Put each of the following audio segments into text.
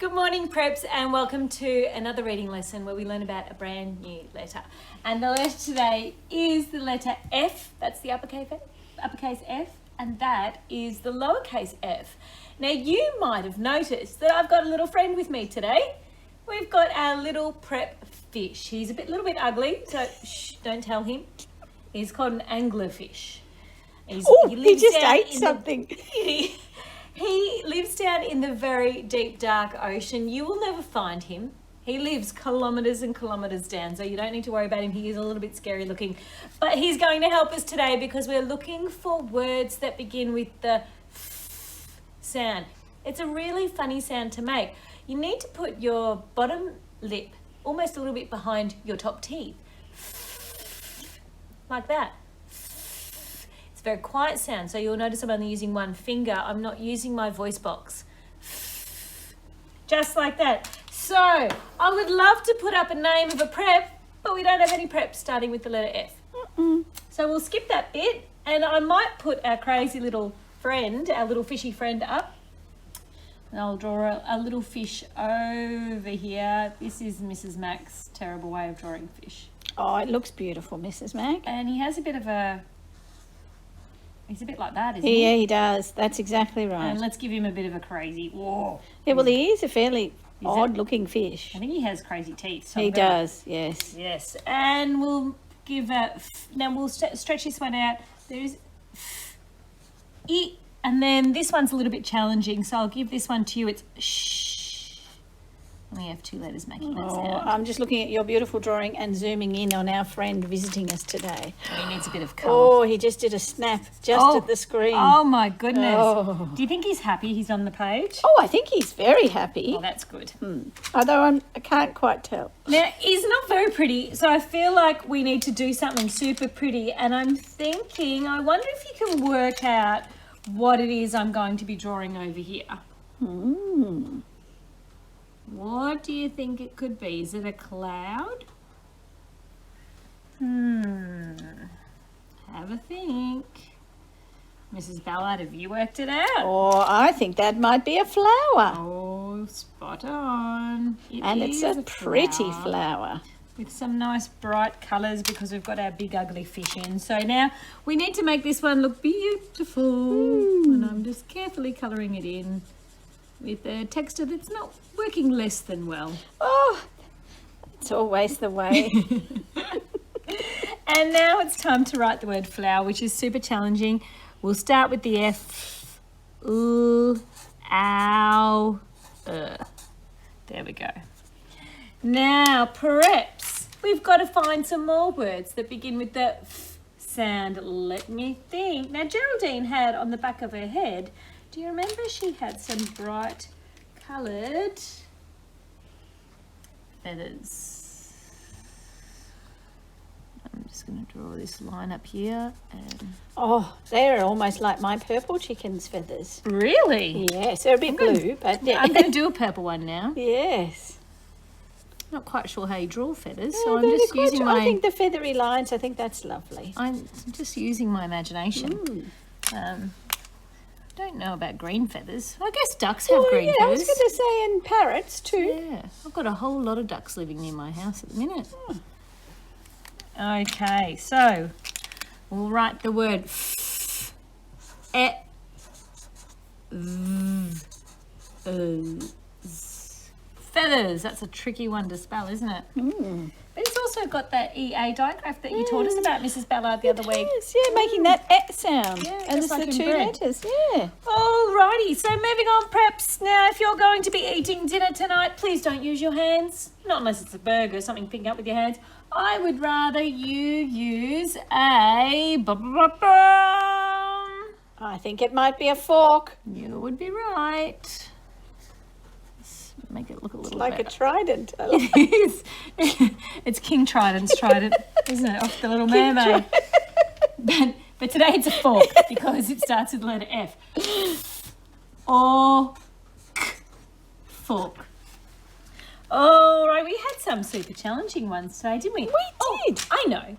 Good morning, preps, and welcome to another reading lesson where we learn about a brand new letter. And the letter today is the letter F. That's the uppercase F, and that is the lowercase f. Now, you might have noticed that I've got a little friend with me today. We've got our little prep fish. He's a little bit ugly, so shh, don't tell him. He's called an anglerfish. He just ate something. He lives down in the very deep, dark ocean. You will never find him. He lives kilometres and kilometres down, so you don't need to worry about him. He is a little bit scary looking. But he's going to help us today because we're looking for words that begin with the f sound. It's a really funny sound to make. You need to put your bottom lip almost a little bit behind your top teeth. Like that. It's a very quiet sound, so you'll notice I'm only using one finger. I'm not using my voice box. Just like that. So I would love to put up a name of a prep, but we don't have any preps starting with the letter F. So we'll skip that bit, and I might put our crazy little friend, our little fishy friend up. And I'll draw a little fish over here. This is Mrs. Mac's terrible way of drawing fish. Oh, it looks beautiful, Mrs. Mac. And he has a bit of a... He's a bit like that, isn't he? Yeah, he does. That's exactly right. And let's give him a bit of a crazy... Whoa. Yeah, well, he is a fairly odd-looking fish. I think he has crazy teeth. So he does, yes. Yes. And we'll give a... Now, we'll stretch this one out. There's... E. And then this one's a little bit challenging, so I'll give this one to you. It's shh. We have two letters making that sound. I'm just looking at your beautiful drawing and zooming in on our friend visiting us today. Oh, he needs a bit of colour. Oh, he just did a snap at the screen. Oh, my goodness. Oh. Do you think he's happy he's on the page? Oh, I think he's very happy. Oh, that's good. Although I can't quite tell. Now, he's not very pretty, so I feel like we need to do something super pretty. And I'm thinking, I wonder if you can work out what it is I'm going to be drawing over here. What do you think it could be? Is it a cloud? Have a think. Mrs. Ballard, have you worked it out? Oh, I think that might be a flower. Oh, spot on. And it's a pretty flower. With some nice bright colours because we've got our big ugly fish in. So now we need to make this one look beautiful. And I'm just carefully colouring it in with a texture that's not working less than well. Oh, it's always the way. And now it's time to write the word flower, which is super challenging. We'll start with the F. Ow. There we go. Now, preps. We've got to find some more words that begin with the F sound. Let me think. Now, Geraldine had on the back of her head, do you remember she had some bright coloured feathers? I'm just going to draw this line up here. And... Oh, they're almost like my purple chicken's feathers. Really? Yes, they're a bit blue, but... Yeah. I'm going to do a purple one now. Yes. Not quite sure how you draw feathers, so I'm just using my... I think the feathery lines, I think that's lovely. I'm just using my imagination. Don't know about green feathers. I guess ducks have green feathers. I was going to say, and parrots too. Yeah, I've got a whole lot of ducks living near my house at the minute. Okay, so we'll write the word feathers. That's a tricky one to spell, isn't it? But it's also got that EA digraph that you taught us about, Mrs. Ballard, the other week. Yes, yeah, making that sound. Yeah, and just it's like the in two bread. letters, yeah. Alrighty, so moving on, preps. Now, if you're going to be eating dinner tonight, please don't use your hands. Not unless it's a burger or something picking up with your hands. I would rather you use a... I think it might be a fork. You would be right. Let's make it look a little Like better. a trident. It is. It's King Trident's trident, isn't it? Off the Little Mermaid. But today it's a fork because it starts with the letter F. Or fork. All right, we had some super challenging ones today, didn't we? We did. I know.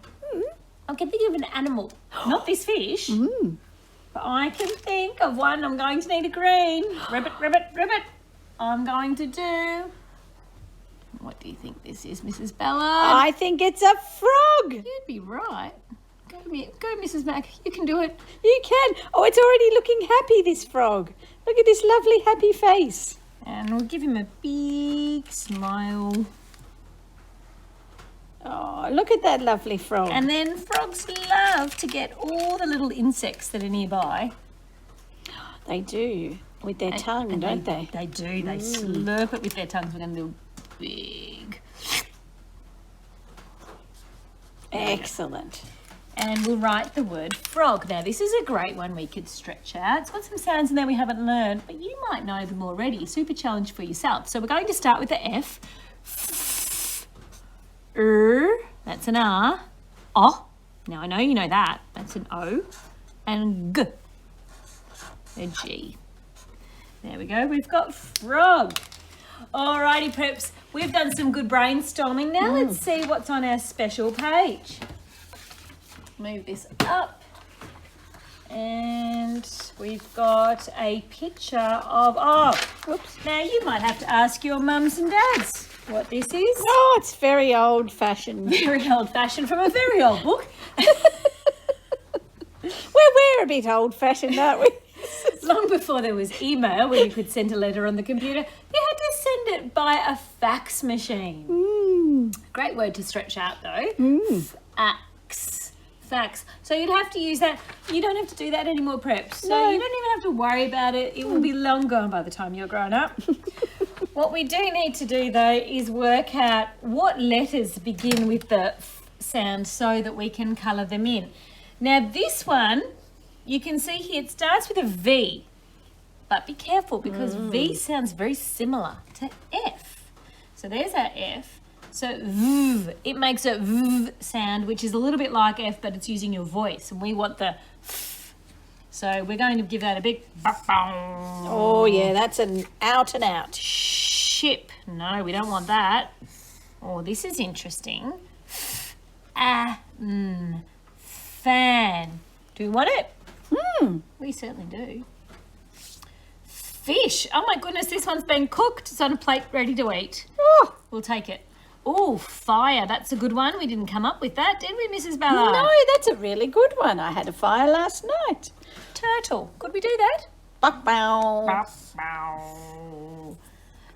I can think of an animal, not this fish, but I can think of one. I'm going to need a green. Ribbit, ribbit, ribbit. I'm going to do... What do you think this is, Mrs. Ballard? I think it's a frog. You'd be right. Go, Mrs. Mac. You can do it. You can. Oh, it's already looking happy, this frog. Look at this lovely happy face. And we'll give him a big smile. Oh, look at that lovely frog. And then frogs love to get all the little insects that are nearby. They do, with their tongue, don't they? They do. They slurp it with their tongues. We're going to do big. Excellent. And we'll write the word frog. Now, this is a great one we could stretch out. It's got some sounds in there we haven't learned, but you might know them already. Super challenge for yourself. So we're going to start with the F. That's an R. O. Now, I know you know that. That's an O. And G. A G. There we go. We've got frog. Alrighty, preps. We've done some good brainstorming. Now let's see what's on our special page. Move this up. And we've got a picture of... Oops. Now, you might have to ask your mums and dads what this is. Oh, it's very old-fashioned. Very old-fashioned from a very old book. We're a bit old-fashioned, aren't we? Long before there was email, where you could send a letter on the computer, you had to send it by a fax machine. Great word to stretch out, though. Fax. So you'd have to use that. You don't have to do that anymore, preps. So No. you don't even have to worry about it. It will be long gone by the time you're grown up. What we do need to do, though, is work out what letters begin with the F sound so that we can colour them in. Now, this one, you can see here, it starts with a V. But be careful, because V sounds very similar to F. So there's our F. So V, it makes a V sound, which is a little bit like F, but it's using your voice. And we want the F. So we're going to give that a big... Oh, yeah, that's an out and out. Ship. No, we don't want that. Oh, this is interesting. Fan. Do we want it? We certainly do. Fish. Oh my goodness, this one's been cooked. It's on a plate ready to eat. Oh, We'll take it. Oh, fire. That's a good one. We didn't come up with that, did we, Mrs. Ballard? no, that's a really good one. I had a fire last night. Turtle. Could we do that? Bow.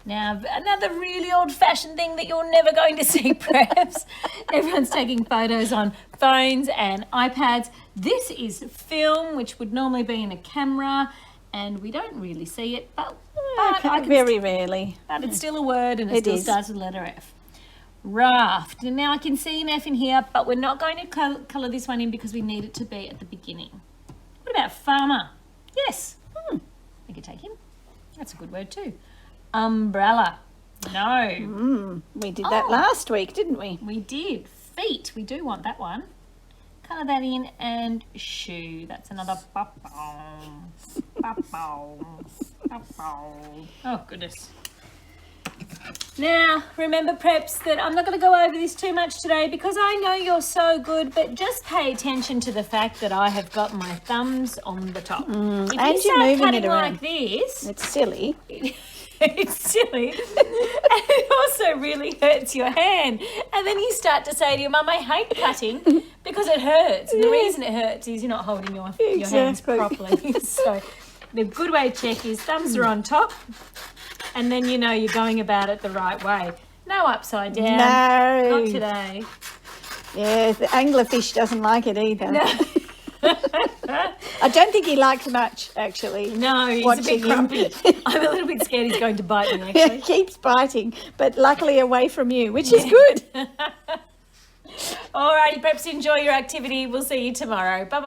Now, another really old-fashioned thing that you're never going to see, perhaps. Everyone's taking photos on phones and iPads. This is film, which would normally be in a camera, and we don't really see it, but I can Very rarely. but it's still a word, and it It still is. starts with the letter F. Raft. And now I can see an F in here, but we're not going to colour this one in because we need it to be at the beginning. What about farmer? Yes. We could take him. That's a good word too. Umbrella. No. We did that last week, didn't we? We did. Feet. We do want that one. Colour that in. And shoe. That's another... Oh, goodness. Now, remember, preps, that I'm not going to go over this too much today because I know you're so good, but just pay attention to the fact that I have got my thumbs on the top. If and you you're start moving cutting it around. like this, It's silly. it's silly. And it also really hurts your hand. And then you start to say to your mum, I hate cutting because it hurts. And the reason it hurts is you're not holding your hands Exactly. properly. So the good way to check is thumbs are on top, and then you know you're going about it the right way. No upside down. No. Not today. Yeah, the anglerfish doesn't like it either. No. I don't think he likes much, actually. No, he's a Watching bit him. grumpy. I'm a little bit scared he's going to bite me, He actually. keeps biting, but luckily away from you, which is good. Alrighty, perhaps enjoy your activity. We'll see you tomorrow. Bye-bye.